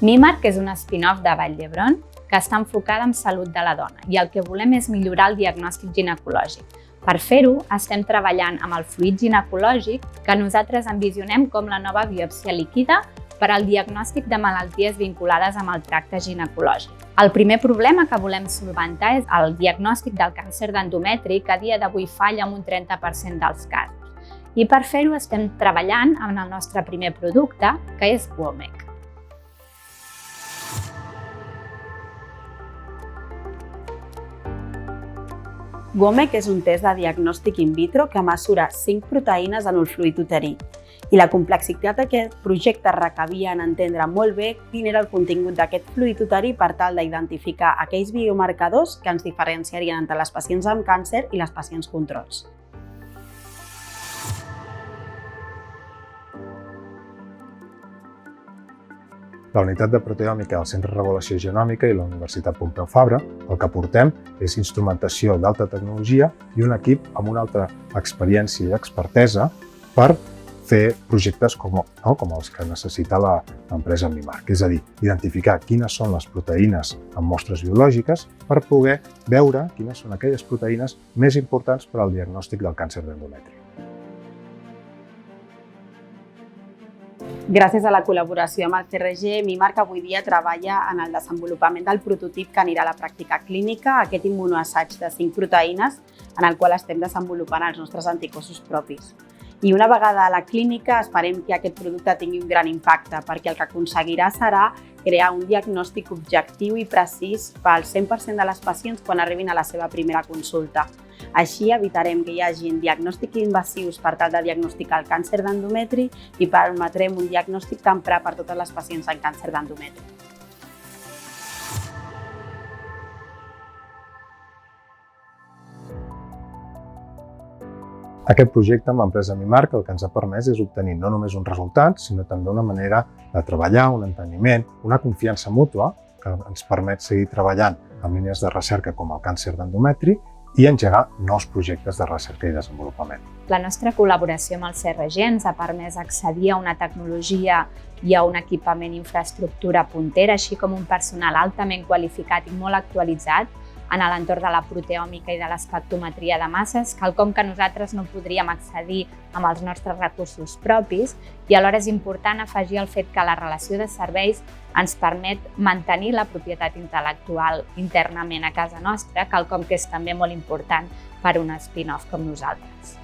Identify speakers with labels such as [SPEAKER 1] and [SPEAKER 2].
[SPEAKER 1] Mimark és un spin-off de Vall d'Hebron que està enfocada en salut de la dona i el que volem és millorar el diagnòstic ginecològic. Per fer-ho, estem treballant amb el fluid ginecològic que nosaltres envisionem com la nova biòpsia líquida per al diagnòstic de malalties vinculades amb el tracte ginecològic. El primer problema que volem solventar és el diagnòstic del càncer d'endometri, que a dia d'avui falla en un 30% dels casos. I per fer-ho estem treballant en el nostre primer producte, que és WOMEC.
[SPEAKER 2] WOMEC és un test de diagnòstic in vitro que mesura 5 proteïnes en el fluid uterí. I la complexitat d'aquest projecte requeria en entendre molt bé quin era el contingut d'aquest fluid uterí per tal d'identificar aquells biomarcadors que ens diferenciarien entre les pacients amb càncer i les pacients controls.
[SPEAKER 3] La unitat de proteòmica del Centre de Regulació Genòmica i la Universitat Pompeu Fabra el que portem és instrumentació d'alta tecnologia i un equip amb una alta experiència i expertesa per fer projectes com els que necessita l'empresa Mimark, és a dir, identificar quines són les proteïnes en mostres biològiques per poder veure quines són aquelles proteïnes més importants per al diagnòstic del càncer d'endometri.
[SPEAKER 2] Gràcies a la col·laboració amb el CRG, Mimark avui dia treballa en el desenvolupament del prototip que anirà a la pràctica clínica, aquest immunoassaig de 5 proteïnes en el qual estem desenvolupant els nostres anticossos propis. I una vegada a la clínica esperem que aquest producte tingui un gran impacte perquè el que aconseguirà serà crear un diagnòstic objectiu i precís pel 100% de les pacients quan arribin a la seva primera consulta. Així evitarem que hi hagi diagnòstics invasius per tal de diagnosticar el càncer d'endometri i permetrem un diagnòstic temprà per a totes les pacients amb càncer d'endometri.
[SPEAKER 3] Aquest projecte amb l'empresa Mimark el que ens ha permès és obtenir no només un resultat, sinó també una manera de treballar, un enteniment, una confiança mútua que ens permet seguir treballant en línies de recerca com el càncer d'endometri i engegar nous projectes de recerca i desenvolupament.
[SPEAKER 1] La nostra col·laboració amb el CRG ens ha permès accedir a una tecnologia i a un equipament i infraestructura puntera, així com un personal altament qualificat i molt actualitzat en l'entorn de la proteòmica i de l'espectrometria de masses, quelcom que nosaltres no podríem accedir amb els nostres recursos propis, i alhora és important afegir el fet que la relació de serveis ens permet mantenir la propietat intel·lectual internament a casa nostra, quelcom que és també molt important per un spin-off com nosaltres.